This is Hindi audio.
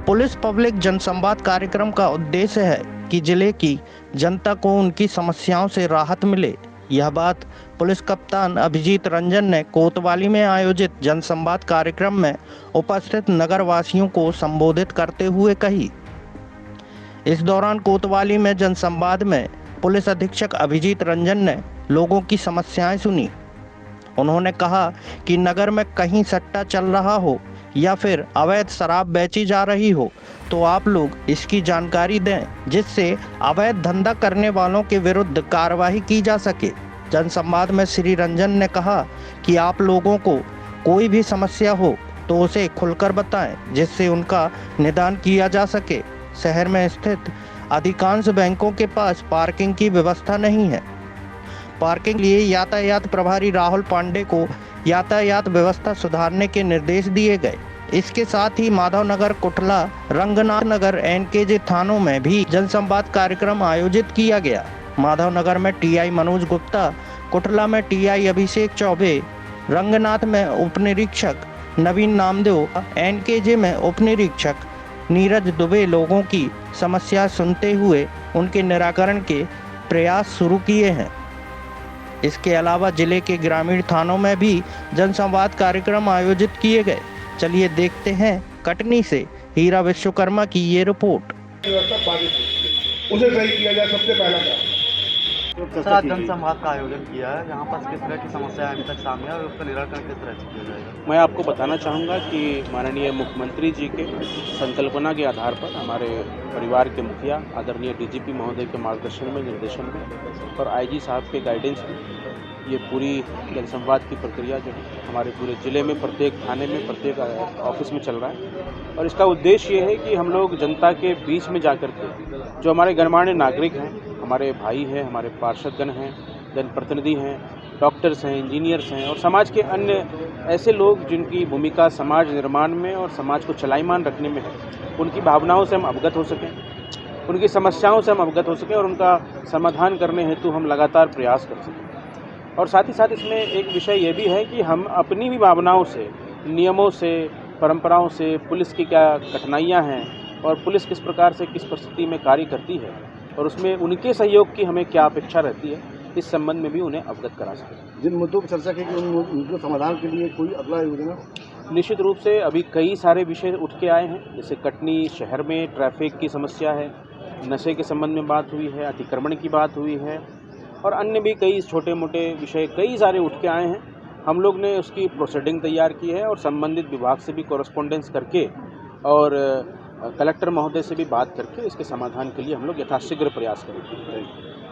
पुलिस पब्लिक जनसंवाद कार्यक्रम का उद्देश्य है कि जिले की जनता को उनकी समस्याओं से राहत मिले। यह बात पुलिस कप्तान अभिजीत रंजन ने कोतवाली में आयोजित जनसंवाद कार्यक्रम में उपस्थित नगर वासियों को संबोधित करते हुए कही। इस दौरान कोतवाली में जनसंवाद में पुलिस अधीक्षक अभिजीत रंजन ने लोगों की समस्याएं सुनी। उन्होंने कहा कि नगर में कहीं सट्टा चल रहा हो या फिर अवैध शराब बेची जा रही हो तो आप लोग इसकी जानकारी दें, जिससे अवैध धंधा करने वालों के विरुद्ध कार्रवाई की जा सके। जनसंवाद में श्री रंजन ने कहा कि आप लोगों को कोई भी समस्या हो तो उसे खुलकर बताएं, जिससे उनका निदान किया जा सके। शहर में स्थित अधिकांश बैंकों के पास पार्किंग की व्यवस्था नहीं है। पार्किंग लिए यातायात प्रभारी राहुल पांडे को यातायात व्यवस्था सुधारने के निर्देश दिए गए। इसके साथ ही माधवनगर, कुठला, रंगनाथ नगर, एनकेजे थानों में भी जनसंवाद कार्यक्रम आयोजित किया गया। माधवनगर में टीआई मनोज गुप्ता, कुठला में टीआई अभिषेक चौबे, रंगनाथ में उपनिरीक्षक नवीन नामदेव, एनकेजे में उपनिरीक्षक नीरज दुबे लोगों की समस्या सुनते हुए उनके निराकरण के प्रयास शुरू किए हैं। इसके अलावा जिले के ग्रामीण थानों में भी जनसंवाद कार्यक्रम आयोजित किए गए। चलिए देखते हैं कटनी से हीरा विश्वकर्मा की ये रिपोर्ट। उसे सही किया जाए सबसे पहला सर, जनसंवाद का आयोजन किया है, यहाँ पर किस तरह की समस्या अभी तक सामने है और उसका निराकरण किस तरह से किया जाएगा। मैं आपको बताना चाहूँगा कि माननीय मुख्यमंत्री जी के संकल्पना के आधार पर हमारे परिवार के मुखिया आदरणीय डीजीपी महोदय के मार्गदर्शन में, निर्देशन में और आईजी साहब के गाइडेंस में ये पूरी जनसंवाद की प्रक्रिया जो है हमारे पूरे ज़िले में प्रत्येक थाने में, प्रत्येक ऑफिस में चल रहा है। और इसका उद्देश्य ये है कि हम लोग जनता के बीच में जाकर के जो हमारे गणमान्य नागरिक हैं, हमारे भाई हैं, हमारे पार्षदगण हैं, जनप्रतिनिधि हैं, डॉक्टर्स हैं, इंजीनियर्स हैं और समाज के अन्य ऐसे लोग जिनकी भूमिका समाज निर्माण में और समाज को चलायमान रखने में है, उनकी भावनाओं से हम अवगत हो सकें, उनकी समस्याओं से हम अवगत हो सकें और उनका समाधान करने हेतु हम लगातार प्रयास कर सकें। और साथ ही साथ इसमें एक विषय ये भी है कि हम अपनी भी भावनाओं से, नियमों से, परंपराओं से, पुलिस की क्या कठिनाइयाँ हैं और पुलिस किस प्रकार से किस परिस्थिति में कार्य करती है और उसमें उनके सहयोग की हमें क्या अपेक्षा रहती है, इस संबंध में भी उन्हें अवगत करा सकें। जिन मुद्दों पर चर्चा की कि उनके समाधान के लिए कोई अगला योजना? निश्चित रूप से अभी कई सारे विषय उठ के आए हैं, जैसे कटनी शहर में ट्रैफिक की समस्या है, नशे के संबंध में बात हुई है, अतिक्रमण की बात हुई है और अन्य भी कई छोटे मोटे विषय कई सारे उठ के आए हैं। हम लोग ने उसकी प्रोसीडिंग तैयार की है और संबंधित विभाग से भी कॉरेस्पॉन्डेंस करके और कलेक्टर महोदय से भी बात करके इसके समाधान के लिए हम लोग यथाशीघ्र प्रयास करेंगे।